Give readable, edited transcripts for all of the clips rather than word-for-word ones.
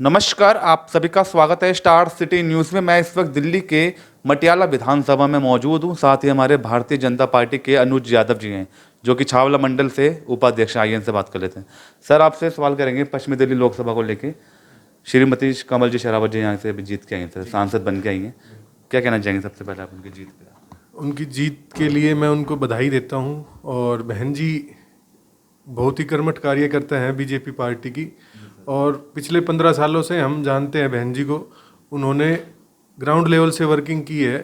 नमस्कार, आप सभी का स्वागत है स्टार सिटी न्यूज़ में। मैं इस वक्त दिल्ली के मटियाला विधानसभा में मौजूद हूं। साथ ही हमारे भारतीय जनता पार्टी के अनुज यादव जी हैं, जो कि छावला मंडल से उपाध्यक्ष आईएन से बात कर लेते हैं। सर, आपसे सवाल करेंगे पश्चिमी दिल्ली लोकसभा को लेके। श्रीमती कमल जी शेरावत जी यहाँ से अभी जीत के आई हैं सर, सांसद बन के आई हैं। क्या कहना चाहेंगे सबसे पहले आप उनकी जीत पे? उनकी जीत के लिए मैं उनको बधाई देता हूं। और बहन जी बहुत ही कर्मठ कार्यकर्ता हैं बीजेपी पार्टी की, और पिछले 15 सालों से हम जानते हैं बहन जी को। उन्होंने ग्राउंड लेवल से वर्किंग की है,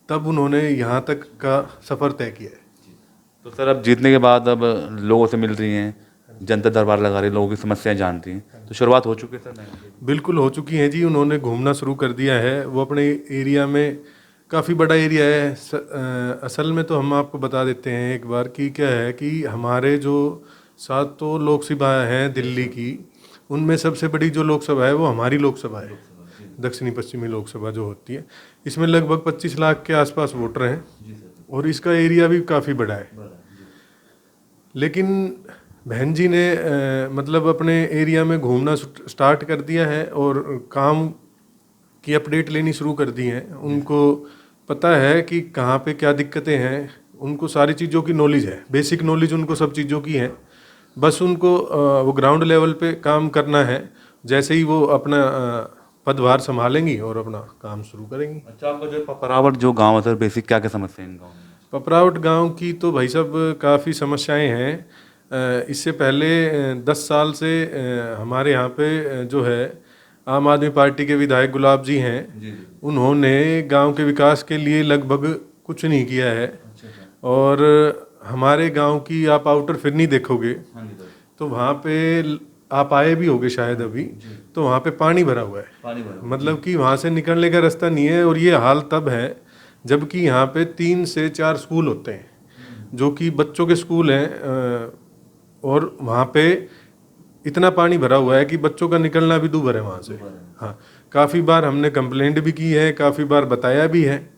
तब उन्होंने यहाँ तक का सफ़र तय किया है। तो सर, अब जीतने के बाद अब लोगों से मिल रही हैं, जनता दरबार लगा रही है, लोगों की समस्याएं जानती हैं, तो शुरुआत हो चुकी है सर? नहीं, बिल्कुल हो चुकी हैं जी। उन्होंने घूमना शुरू कर दिया है। वो अपने एरिया में, काफ़ी बड़ा एरिया है असल में। तो हम आपको बता देते हैं एक बार कि क्या है कि हमारे जो 7 लोकसभा हैं दिल्ली की, उनमें सबसे बड़ी जो लोकसभा है वो हमारी लोकसभा है, दक्षिणी पश्चिमी लोकसभा जो होती है। इसमें लगभग 25 लाख के आसपास वोटर हैं, और इसका एरिया भी काफ़ी बड़ा है। लेकिन बहन जी ने मतलब अपने एरिया में घूमना स्टार्ट कर दिया है, और काम की अपडेट लेनी शुरू कर दी है। उनको पता है कि कहाँ पे क्या दिक्कतें हैं, उनको सारी चीज़ों की नॉलेज है, बेसिक नॉलेज उनको सब चीज़ों की है। बस उनको वो ग्राउंड लेवल पे काम करना है। जैसे ही वो अपना पदभार संभालेंगी और अपना काम शुरू करेंगी। अच्छा, आपका जो पपरावट जो गांव है सर, बेसिक क्या क्या समस्या है इन गाँव में? पपरावट गांव की तो भाई साहब काफ़ी समस्याएं हैं। इससे पहले 10 साल से हमारे यहाँ पे जो है आम आदमी पार्टी के विधायक गुलाब जी हैं, उन्होंने गांव के विकास के लिए लगभग कुछ नहीं किया है। और हमारे गांव की आप आउटर फिरनी देखोगे तो वहाँ पे आप आए भी होगे शायद अभी, तो वहाँ पे पानी भरा हुआ है। मतलब कि वहाँ से निकलने का रास्ता नहीं है। और ये हाल तब है जबकि यहाँ पे 3 से 4 स्कूल होते हैं, जो कि बच्चों के स्कूल हैं। और वहाँ पे इतना पानी भरा हुआ है कि बच्चों का निकलना भी दूभर है वहाँ से। हाँ, काफ़ी बार हमने कंप्लेंट भी की है, काफ़ी बार बताया भी है,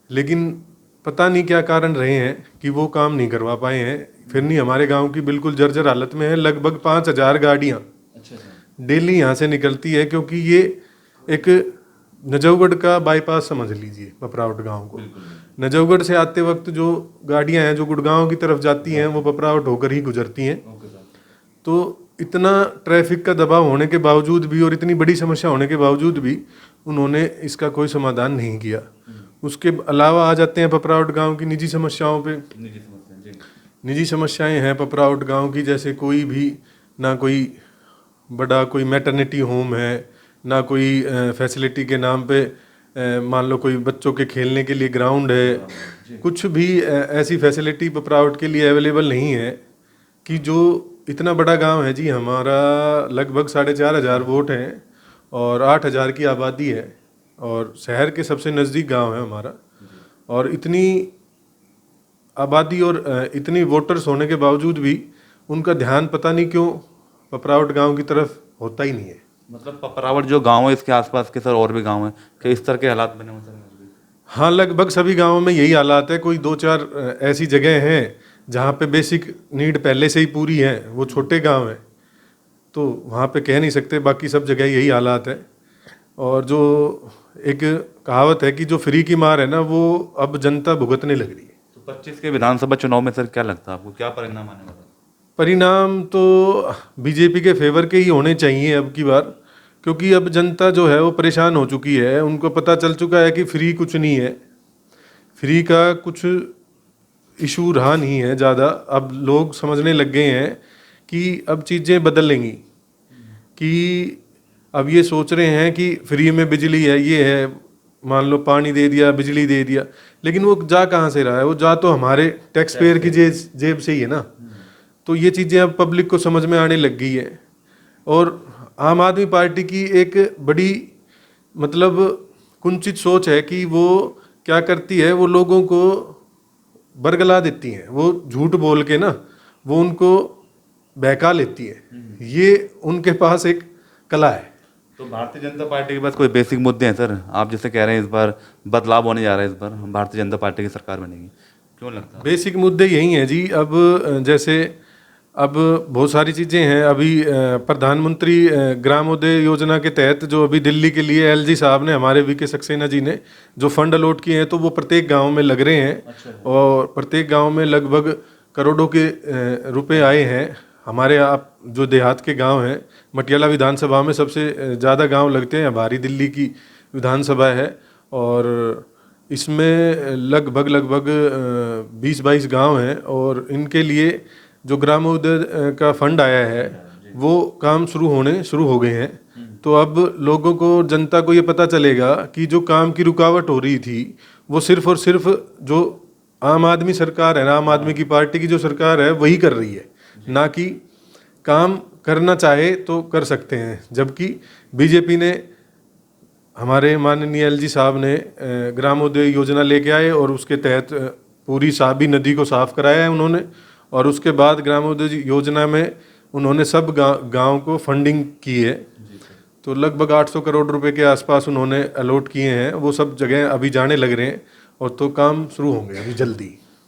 लेकिन पता नहीं क्या कारण रहे हैं कि वो काम नहीं करवा पाए हैं। फिरनी हमारे गांव की बिल्कुल जर्जर हालत में है। लगभग 5,000 गाड़ियाँ डेली यहाँ से निकलती है, क्योंकि ये एक नजफगढ़ का बाईपास समझ लीजिए पपरावट गांव को। नजफगढ़ से आते वक्त जो गाड़ियाँ हैं जो गुड़गांव की तरफ जाती हैं, वो पपरावट होकर ही गुजरती हैं। तो इतना ट्रैफिक का दबाव होने के बावजूद भी, और इतनी बड़ी समस्या होने के बावजूद भी, उन्होंने इसका कोई समाधान नहीं किया। उसके अलावा आ जाते हैं पपरावट गांव की निजी समस्याओं पे। निजी समस्याएं हैं पपरावट गांव की, जैसे कोई भी ना कोई बड़ा कोई मैटरनिटी होम है, ना कोई फैसिलिटी के नाम पे मान लो कोई बच्चों के खेलने के लिए ग्राउंड है। कुछ भी ऐसी फैसिलिटी पपरावट के लिए अवेलेबल नहीं है। कि जो इतना बड़ा गांव है जी हमारा, लगभग 4,500 वोट हैं और 8,000 की आबादी है, और शहर के सबसे नज़दीक गांव है हमारा। और इतनी आबादी और इतनी वोटर्स होने के बावजूद भी उनका ध्यान पता नहीं क्यों पपरावट गांव की तरफ होता ही नहीं है। मतलब पपरावट जो गांव है, इसके आसपास के सर और भी गांव हैं कि इस तरह के हालात बने हुए सर? हाँ, लगभग सभी गांवों में यही हालात है। कोई 2-4 ऐसी जगह हैं जहाँ पे बेसिक नीड पहले से ही पूरी है, वो छोटे गांव हैं, तो वहाँ पे कह नहीं सकते। बाकी सब जगह यही हालात है। और जो एक कहावत है कि जो फ्री की मार है ना, वो अब जनता भुगतने लग रही है। तो 25 के विधानसभा चुनाव में सर क्या लगता है आपको, क्या परिणाम आने वाला है? परिणाम तो बीजेपी के फेवर के ही होने चाहिए अब की बार, क्योंकि अब जनता जो है वो परेशान हो चुकी है। उनको पता चल चुका है कि फ्री कुछ नहीं है, फ्री का कुछ इशू रहा नहीं है ज़्यादा। अब लोग समझने लग गए हैं कि अब चीज़ें बदलेंगी, कि अब ये सोच रहे हैं कि फ्री में बिजली है, ये है, मान लो पानी दे दिया, बिजली दे दिया, लेकिन वो जा कहाँ से रहा है? वो जा तो हमारे टैक्स पेयर की जेब से ही है ना। तो ये चीज़ें अब पब्लिक को समझ में आने लग गई है। और आम आदमी पार्टी की एक बड़ी मतलब कुंचित सोच है कि वो क्या करती है, वो लोगों को बरगला देती हैं। वो झूठ बोल के ना वो उनको बहका लेती है। ये उनके पास एक कला है। तो भारतीय जनता पार्टी के पास कोई बेसिक मुद्दे हैं सर? आप जैसे कह रहे हैं इस बार बदलाव होने जा रहा है, इस बार भारतीय जनता पार्टी की सरकार बनेगी, क्यों लगता है? बेसिक मुद्दे यही हैं जी। अब जैसे अब बहुत सारी चीज़ें हैं। अभी प्रधानमंत्री ग्रामोदय योजना के तहत जो अभी दिल्ली के लिए एलजी साहब ने, हमारे वीके सक्सेना जी ने जो फंड अलॉट किए हैं, तो वो प्रत्येक गांव में लग रहे हैं। और प्रत्येक गांव में लगभग करोड़ों के रुपए आए हैं। हमारे आप जो देहात के गांव हैं, मटियाला विधानसभा में सबसे ज़्यादा गांव लगते हैं, हमारी दिल्ली की विधानसभा है। और इसमें लगभग 20-22 गांव हैं। और इनके लिए जो ग्रामोदय का फंड आया है वो काम शुरू हो गए हैं। तो अब लोगों को, जनता को ये पता चलेगा कि जो काम की रुकावट हो रही थी वो सिर्फ और सिर्फ जो आम आदमी सरकार है ना, आम आदमी की पार्टी की जो सरकार है वही कर रही है, ना कि काम करना चाहे तो कर सकते हैं। जबकि बीजेपी ने, हमारे माननीय एलजी साहब ने ग्रामोदय योजना लेके आए और उसके तहत पूरी साबी नदी को साफ कराया है उन्होंने। और उसके बाद ग्रामोदय योजना में उन्होंने सब गांव को फंडिंग की है। तो लगभग 800 करोड़ रुपए के आसपास उन्होंने अलॉट किए हैं। वो सब जगह अभी जाने लग रहे हैं और तो काम शुरू होंगे अभी जल्दी।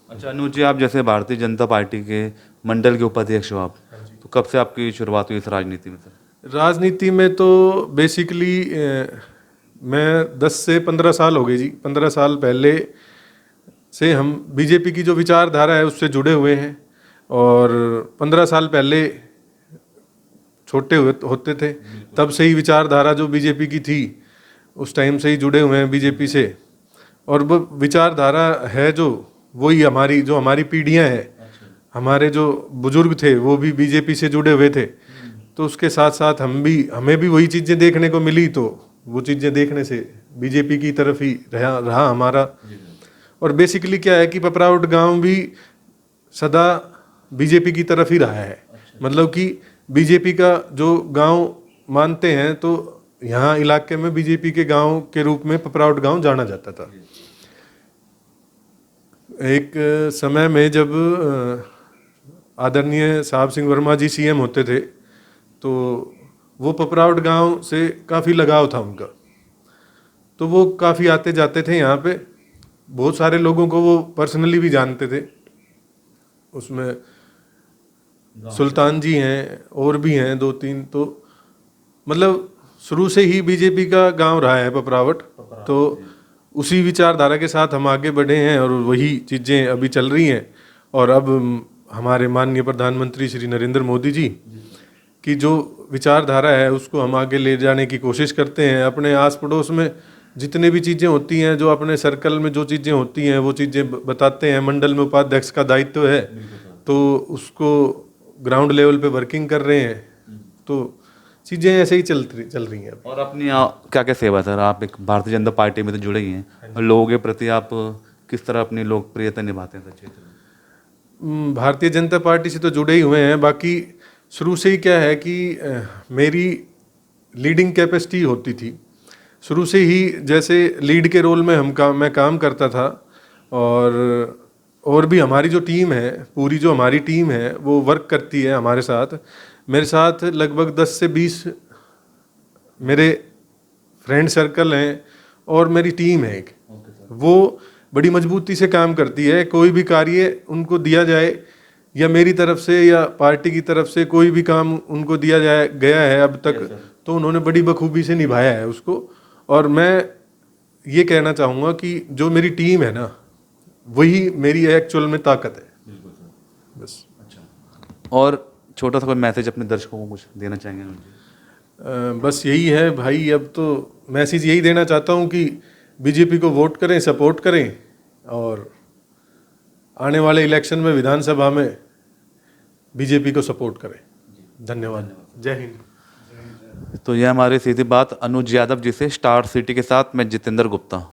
अच्छा अनुज जी, आप जैसे भारतीय जनता पार्टी के मंडल के उपाध्यक्ष हो आप, तो कब से आपकी शुरुआत हुई इस राजनीति में सर? राजनीति में तो बेसिकली मैं 10 से 15 साल हो गए जी। 15 साल पहले से हम बीजेपी की जो विचारधारा है उससे जुड़े हुए हैं। और 15 साल पहले छोटे होते थे तब से ही विचारधारा जो बीजेपी की थी उस टाइम से ही जुड़े हुए हैं बीजेपी से। और वो विचारधारा है जो वही हमारी पीढ़ियां हैं। हमारे जो बुजुर्ग थे वो भी बीजेपी से जुड़े हुए थे। तो उसके साथ साथ हमें भी वही चीज़ें देखने को मिली, तो वो चीज़ें देखने से बीजेपी की तरफ ही रहा हमारा। और बेसिकली क्या है कि पपराउट गांव भी सदा बीजेपी की तरफ ही रहा है। मतलब कि बीजेपी का जो गांव मानते हैं, तो यहाँ इलाके में बीजेपी के गांव के रूप में पपराउट गांव जाना जाता था। एक समय में जब आदरणीय साहब सिंह वर्मा जी सीएम होते थे, तो वो पपराउट गांव से काफ़ी लगाव था उनका। तो वो काफ़ी आते जाते थे यहाँ पे। बहुत सारे लोगों को वो पर्सनली भी जानते थे। उसमें सुल्तान जी हैं और भी हैं 2-3। तो मतलब शुरू से ही बीजेपी का गांव रहा है पपरावट। तो उसी विचारधारा के साथ हम आगे बढ़े हैं और वही चीज़ें अभी चल रही हैं। और अब हमारे माननीय प्रधानमंत्री श्री नरेंद्र मोदी जी की जो विचारधारा है उसको हम आगे ले जाने की कोशिश करते हैं। अपने आस पड़ोस में जितने भी चीज़ें होती हैं, जो अपने सर्कल में जो चीज़ें होती हैं वो चीज़ें बताते हैं। मंडल में उपाध्यक्ष का दायित्व है, तो उसको ग्राउंड लेवल पे वर्किंग कर रहे हैं। तो चीज़ें ऐसे ही चल रही हैं। और अपनी क्या क्या सेवा सर? आप एक भारतीय जनता पार्टी में तो जुड़े ही हैं, और लोगों के प्रति आप किस तरह अपनी लोकप्रियता निभाते हैं सर क्षेत्र में? भारतीय जनता पार्टी से तो जुड़े ही हुए हैं। बाकी शुरू से ही क्या है कि मेरी लीडिंग कैपेसिटी होती थी शुरू से ही। जैसे लीड के रोल में मैं काम करता था। और भी हमारी जो टीम है, पूरी जो हमारी टीम है वो वर्क करती है हमारे साथ। मेरे साथ लगभग 10 से 20 मेरे फ्रेंड सर्कल हैं और मेरी टीम है एक। वो बड़ी मजबूती से काम करती है। कोई भी कार्य उनको दिया जाए, या मेरी तरफ से या पार्टी की तरफ से कोई भी काम उनको दिया गया है अब तक, तो उन्होंने बड़ी बखूबी से निभाया है उसको। और मैं ये कहना चाहूँगा कि जो मेरी टीम है ना, वही मेरी एक्चुअल में ताकत है। बस। अच्छा, और छोटा सा कोई मैसेज अपने दर्शकों को कुछ देना चाहेंगे अनुज जी? बस यही है भाई। अब तो मैसेज यही देना चाहता हूँ कि बीजेपी को वोट करें, सपोर्ट करें, और आने वाले इलेक्शन में विधानसभा में बीजेपी को सपोर्ट करें। धन्यवाद। जय हिंद। तो यह हमारी सीधी बात अनुज यादव जी से, स्टार सिटी के साथ मैं जितेंद्र गुप्ता।